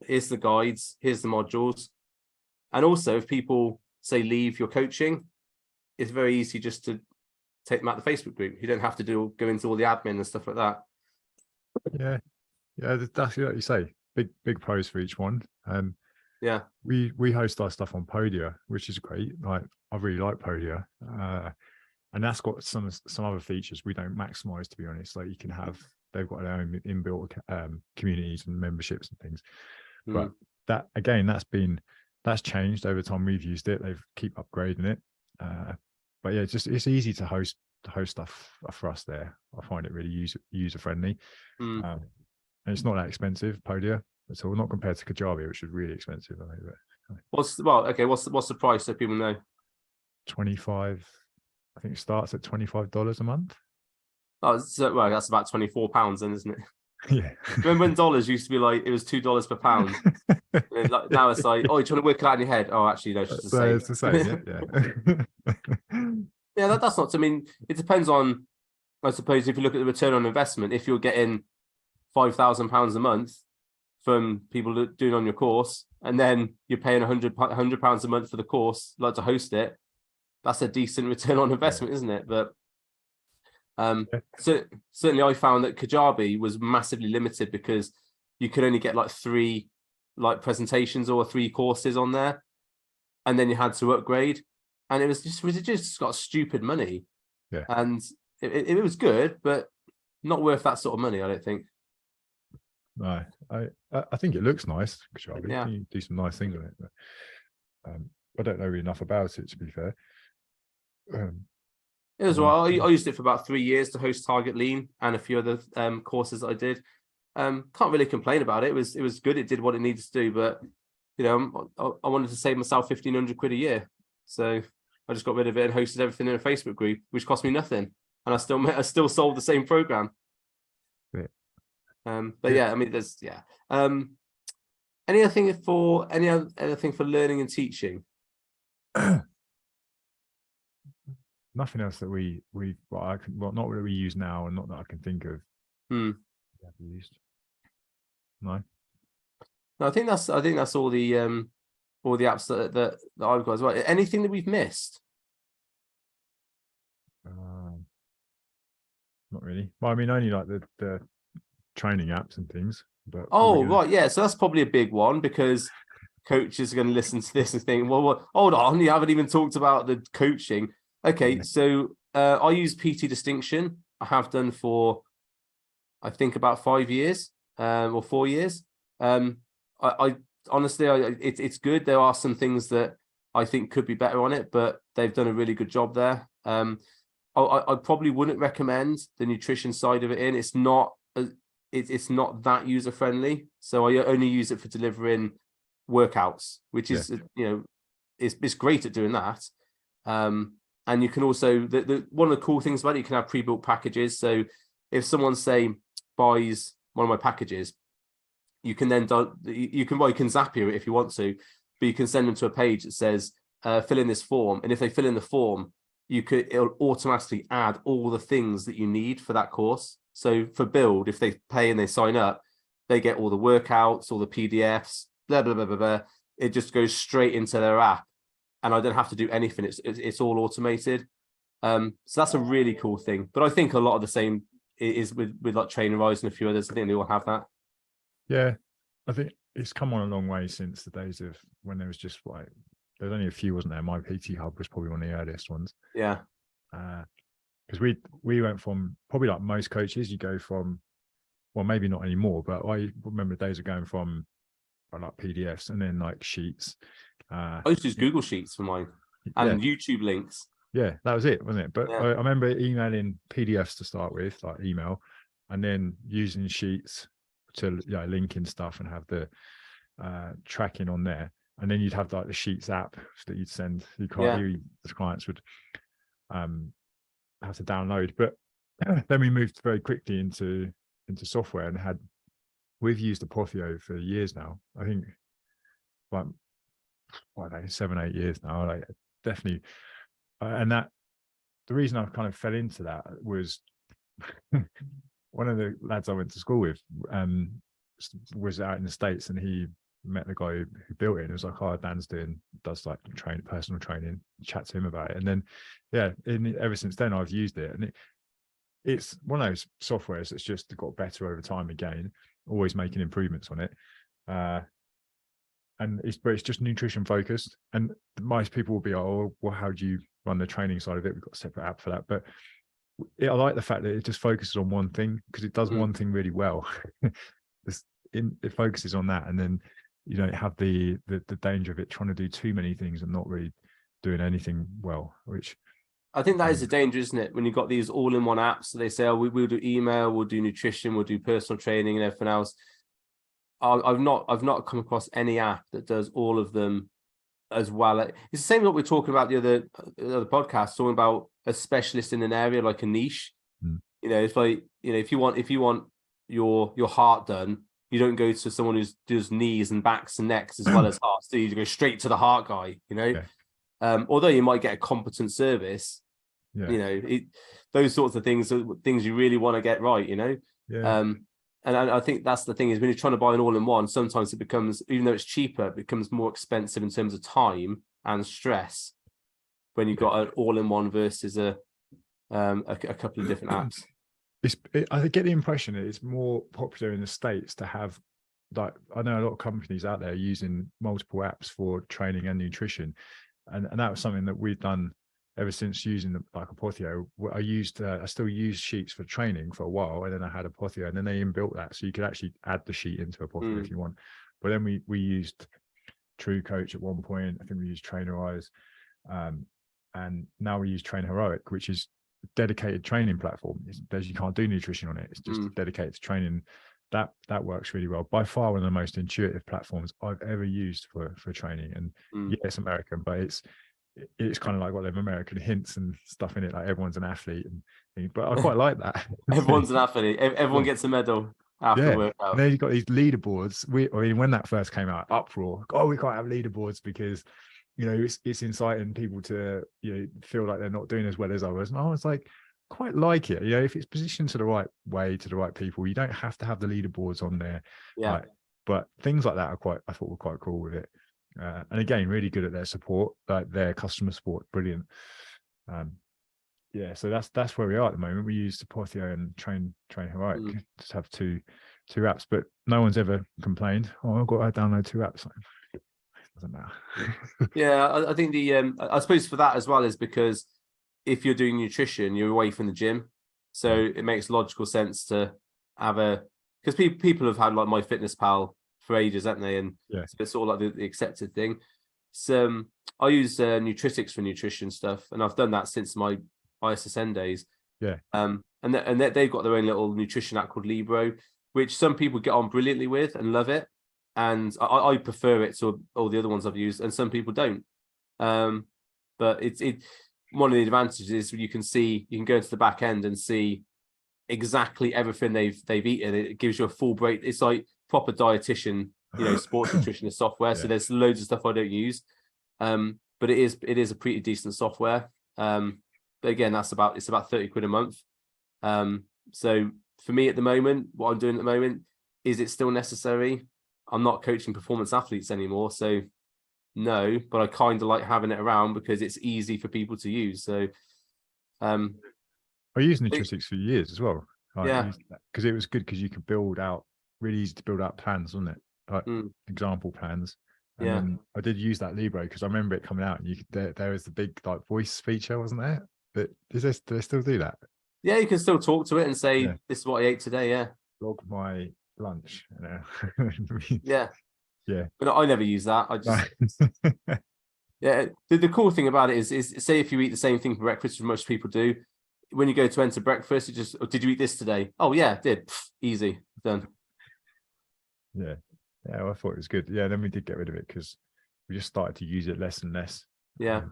here's the guides, here's the modules. And also, if people say leave your coaching, it's very easy just to take them out of the Facebook group. You don't have to go into all the admin and stuff like that. That's what you say. Big pros for each one. We host our stuff on Podia, which is great. Like, I really like Podia, and that's got some other features we don't maximize, to be honest. Like, you can have they've got their own inbuilt communities and memberships and things. But Mm. that, again, that's changed over time. We've used it. They've keep upgrading it. But yeah, it's easy to host stuff for us there. I find it really user friendly. Mm. And it's not that expensive, Podia. So not compared to Kajabi, which is really expensive. I think. What's the price so people know? 25. I think it starts at $25 a month. Oh, so, well, that's about £24 then, isn't it? Yeah. Remember when dollars used to be like, it was $2 per pound? And like, now it's like, oh, you're trying to work it out in your head. Oh, actually, no, it's just the So same. it's the same, yeah. Yeah, that's not, I mean, it depends on, I suppose, if you look at the return on investment, if you're getting £5,000 a month from people doing on your course, and then you're paying £100 a month for the course, like to host it, that's a decent return on investment, isn't it? But so certainly I found that Kajabi was massively limited because you could only get like 3 like presentations or 3 courses on there, and then you had to upgrade, and it just got stupid money. Yeah. And it was good, but not worth that sort of money, I don't think. No, I think it looks nice, Kajabi. Yeah. You do some nice things on it, but I don't know really enough about it, to be fair. It was well. I used it for about 3 years to host Target Lean and a few other courses that I did. Can't really complain about it. It was good. It did what it needed to do, but you know, I wanted to save myself £1,500 a year, so I just got rid of it and hosted everything in a Facebook group, which cost me nothing, and I still sold the same program. Yeah. But yeah, I mean, there's any other thing for learning and teaching? Nothing else that not that we use now, and not that I can think of. Have used. No, I think that's all the apps that I've got as well. Anything that we've missed? Not really. Well, I mean, only like the training apps and things. But Right, yeah. So that's probably a big one, because coaches are going to listen to this and think, well, hold on, you haven't even talked about the coaching. Okay, so I use PT Distinction. I have done for, I think, about 5 years or 4 years. I honestly, it's good. There are some things that I think could be better on it, but they've done a really good job there. I probably wouldn't recommend the nutrition side of it in. It's not that user friendly. So I only use it for delivering workouts, which is it's great at doing that. And you can also one of the cool things about it, you can have pre-built packages. So if someone buys one of my packages, you can then you can Zapier it if you want to, but you can send them to a page that says fill in this form, and if they fill in the form, it'll automatically add all the things that you need for that course. So for Build, if they pay and they sign up, they get all the workouts, all the PDFs, blah blah blah blah blah. It just goes straight into their app, and I don't have to do anything. It's all automated. So that's a really cool thing. But I think a lot of the same is with like TrainerRise and a few others. I think they all have that. Yeah, I think it's come on a long way since the days of when there was just like, there's only a few, wasn't there? My PT Hub was probably one of the earliest ones. Yeah. Because we went from, probably like most coaches, you go from, well, maybe not anymore, but I remember the days of going from like PDFs and then like sheets. I used to use Google Sheets for mine and YouTube links. Yeah, that was it, wasn't it? But yeah. I remember emailing PDFs to start with, like email, and then using Sheets to link in stuff and have the tracking on there. And then you'd have like the Sheets app that you'd send. The clients would have to download. But then we moved very quickly into software, and we've used Apotheo for years now. I think like 7-8 years now. Like definitely, and that the reason I kind of fell into that was one of the lads I went to school with was out in the States, and he met the guy who built it, and it was like, oh, Dan's does like personal training, chat to him about it. And then ever since then I've used it, and it's one of those softwares that's just got better over time, again, always making improvements on it. And it's just nutrition focused, and most people will be, oh, well, how do you run the training side of it? We've got a separate app for that. But I like the fact that it just focuses on one thing, because it does one thing really well. It focuses on that, and then you don't have the danger of it trying to do too many things and not really doing anything well, which I think that is the danger, isn't it? When you've got these all-in-one apps, so they say, oh, we'll do email, we'll do nutrition, we'll do personal training and everything else. I've not come across any app that does all of them as well. It's the same as what we're talking about the other podcast, talking about a specialist in an area, like a niche. You know, it's like, you know, if you want your heart done, you don't go to someone who does knees and backs and necks as well as hearts. So you go straight to the heart guy, you know. Although you might get a competent service, you know, those sorts of things are things you really want to get right, you know. And I think that's the thing, is when you're trying to buy an all-in-one, sometimes it becomes, even though it's cheaper, it becomes more expensive in terms of time and stress when you've got an all-in-one versus a couple of different apps. I get the impression that it's more popular in the States to have, like, I know a lot of companies out there using multiple apps for training and nutrition, and that was something that we've done ever since using like Apotheo. I still used Sheets for training for a while, and then I had Apotheo, and then they inbuilt that, so you could actually add the sheet into Apotheo if you want. But then we used True Coach at one point. I think we used Trainerize, and now we use Train Heroic, which is a dedicated training platform. You can't do nutrition on it. It's just dedicated to training. That works really well. By far one of the most intuitive platforms I've ever used for training. And yeah, it's American, but it's kind of like got them American hints and stuff in it, like everyone's an athlete, but I quite like that. Everyone's an athlete. Everyone gets a medal after workout. And then you've got these leaderboards. When that first came out, uproar. Oh, we can't have leaderboards because, you know, it's inciting people to, you know, feel like they're not doing as well as others. And I was like, quite like it. You know, if it's positioned to the right way, to the right people, you don't have to have the leaderboards on there. But things like that I thought were quite cool with it. And again, really good at their support, like their customer support, brilliant. So that's where we are at the moment. We use Apotheo and Train Heroic. Just have two apps, but no one's ever complained, oh, I've got to download two apps. It doesn't matter. I think I suppose for that as well is because if you're doing nutrition, you're away from the gym, so it makes logical sense to have because people have had like MyFitnessPal for ages, haven't they? And so it's all like the accepted thing. So I use Nutritics for nutrition stuff, and I've done that since my ISSN days. And they've got their own little nutrition app called Libro, which some people get on brilliantly with and love it, and I prefer it to all the other ones I've used, and some people don't. But it's one of the advantages is you can go into the back end and see exactly everything they've eaten. It gives you a full break. It's like proper dietitian, you know, sports nutritionist software. So there's loads of stuff I don't use, but it is a pretty decent software. But again, it's about 30 quid a month. So for me at the moment, what I'm doing at the moment, is it still necessary? I'm not coaching performance athletes anymore, so no, but I kind of like having it around because it's easy for people to use. So I used Nutritics for years as well. Because it was good, because you could build out, really easy to build out plans, wasn't it? Like example plans. And then I did use that Libro because I remember it coming out, and there was the big like voice feature, wasn't there? But do they still do that? Yeah, you can still talk to it and say, this is what I ate today. Log my lunch. But I never use that. I just the cool thing about it is say if you eat the same thing for breakfast, which most people do, when you go to enter breakfast, you just, did you eat this today? Oh yeah, did. Easy, done. Well, I thought it was good. Then we did get rid of it because we just started to use it less and less. No,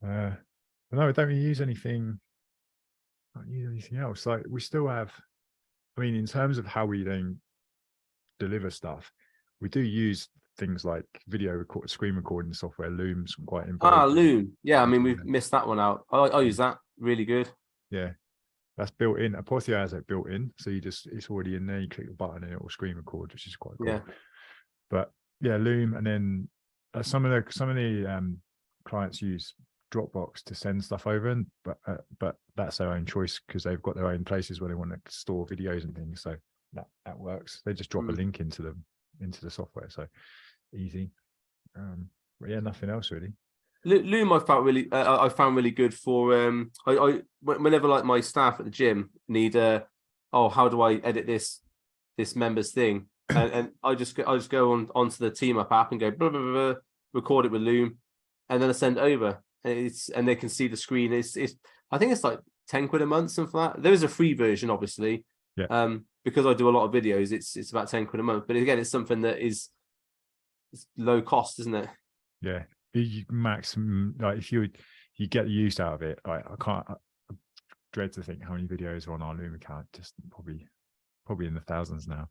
we don't really use anything. Not use anything else. Like we still have. I mean, in terms of how we then deliver stuff, we do use things like screen recording software. Loom's quite important. Loom. I mean, we've missed that one out. I use that. Really good. That's built in. Apotheo has it built in, so it's already in there. You click the button and it will screen record, which is quite cool. But Loom, and then some of the clients use Dropbox to send stuff over, but that's their own choice because they've got their own places where they want to store videos and things. So that works. They just drop a link into the software, so easy. But nothing else really. Loom I found really good for whenever like my staff at the gym need how do I edit this members thing, and I just go onto the Team Up app and go blah, blah, blah, blah, record it with Loom, and then I send it over. And they can see the screen. It's I think it's like 10 quid a month, something like that. There is a free version, obviously. Yeah. Because I do a lot of videos, it's about 10 quid a month. But again, it's something that is low cost, isn't it? Yeah. You maximum, like if you get the use out of it, like I dread to think how many videos are on our Loom account, just probably in the thousands now.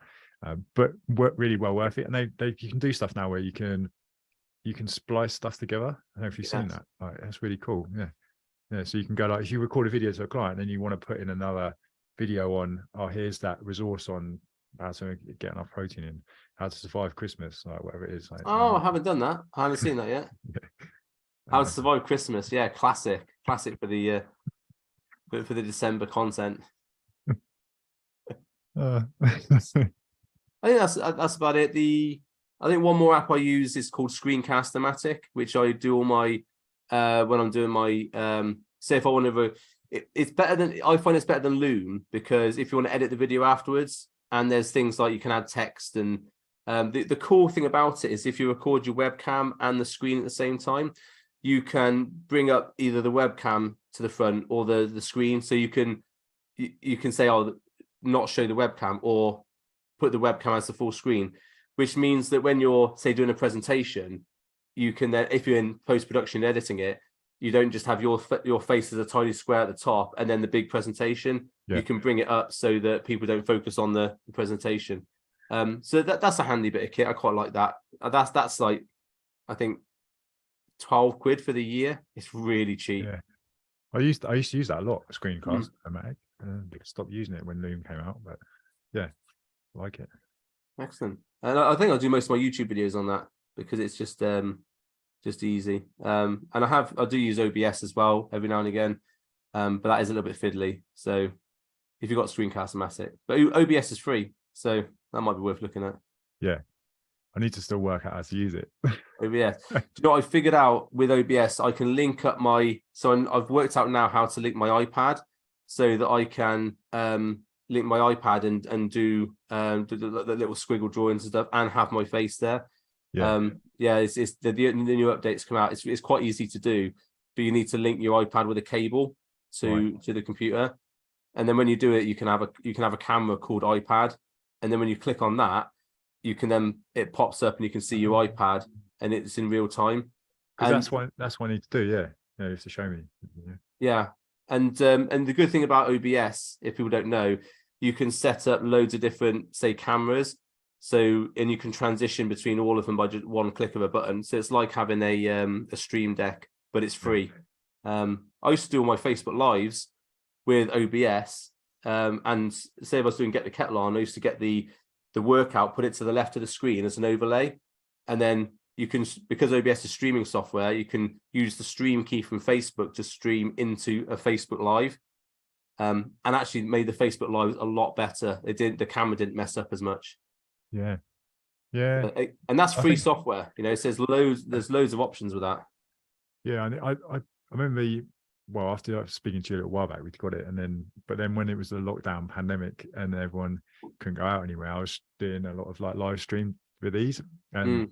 But really well worth it. And you can do stuff now where you can splice stuff together. I don't know if you've seen that. Like, that's really cool. Yeah. So you can go, like, if you record a video to a client, then you want to put in another video on, here's that resource on how to get enough protein in, how to survive Christmas, like whatever it is. Like, I haven't done that. I haven't seen that yet. How to survive Christmas. Yeah, classic for the December content. I I think that's about it. I think one more app I use is called Screencast-O-Matic, which I do all my when I'm doing my say if I want to. I find it's better than Loom, because if you want to edit the video afterwards, and there's things like you can add text, and the cool thing about it is if you record your webcam and the screen at the same time, you can bring up either the webcam to the front or the screen, so you can say not show the webcam, or put the webcam as the full screen, which means that when you're, say, doing a presentation, you can then, if you're in post-production editing it, you don't just have your face as a tiny square at the top and then the big presentation. Yeah. You can bring it up so that people don't focus on the presentation. So that's a handy bit of kit. I quite like that. That's like, I think 12 quid for the year. It's really cheap. Yeah. I used to use that a lot, Screencast-O-Matic. Stopped using it when Loom came out, but yeah, I like it. Excellent. And I think I'll do most of my YouTube videos on that, because it's just easy. And I do use OBS as well every now and again, but that is a little bit fiddly. So if you've got Screencast-O-Matic, but OBS is free, so that might be worth looking at. Yeah, I need to still work out how to use it. OBS. Do you know what I figured out with OBS? I can link up I've worked out now how to link my iPad so that I can link my iPad and do the little squiggle drawings and stuff, and have my face there. Yeah. It's the new updates come out. It's quite easy to do, but you need to link your iPad with a cable to the computer, and then when you do it, you can have a camera called iPad, and then when you click on that, it pops up and you can see your iPad and it's in real time. That's what I need to do. Yeah, you have to show me. Yeah. And the good thing about OBS, if people don't know, you can set up loads of different, say, cameras. And you can transition between all of them by just one click of a button. So it's like having a stream deck, but it's free. I used to do all my Facebook Lives with OBS. And say if I was doing Get the Kettle On, I used to get the workout, put it to the left of the screen as an overlay. And then you can, because OBS is streaming software, you can use the stream key from Facebook to stream into a Facebook Live. And actually made the Facebook Live a lot better. The camera didn't mess up as much. Yeah. And that's free software. There's loads of options with that. Yeah, and I remember, after speaking to you a little while back, we got it, but then when it was the lockdown pandemic and everyone couldn't go out anywhere, I was doing a lot of like live stream with these, and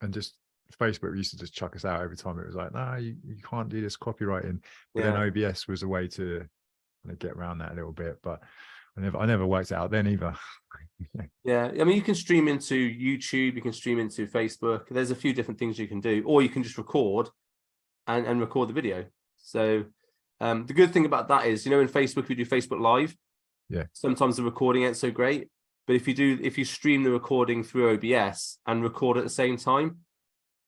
just Facebook used to just chuck us out every time. It was like, no, you can't do this copywriting. But then OBS was a way to kind of get around that a little bit, but I never worked it out then either. Yeah, I mean, you can stream into YouTube, you can stream into Facebook. There's a few different things you can do, or you can just record and record the video. So the good thing about that is, in Facebook, we do Facebook Live. Yeah. Sometimes the recording ain't so great, but if you stream the recording through OBS and record at the same time,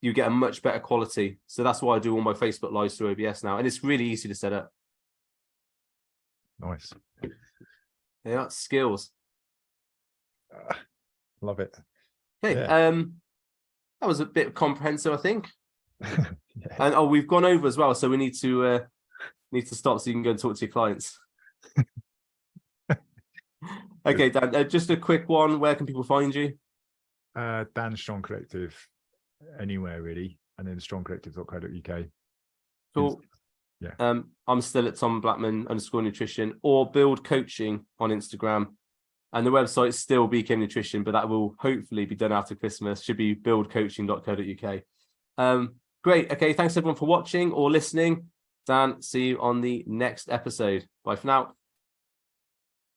you get a much better quality. So that's why I do all my Facebook Lives through OBS now, and it's really easy to set up. Nice. Yeah, skills. Love it. Okay, that was a bit comprehensive, I think. And we've gone over as well, so we need to stop so you can go and talk to your clients. Okay, Dan, just a quick one. Where can people find you? Dan Strong Collective, anywhere really. and then strongcollective.co.uk. Cool. Yeah. I'm still at Tom Blackman _nutrition or Build Coaching on Instagram. And the website is still BK Nutrition, but that will hopefully be done after Christmas. Should be buildcoaching.co.uk. Great. Okay. Thanks everyone for watching or listening. Dan, see you on the next episode. Bye for now.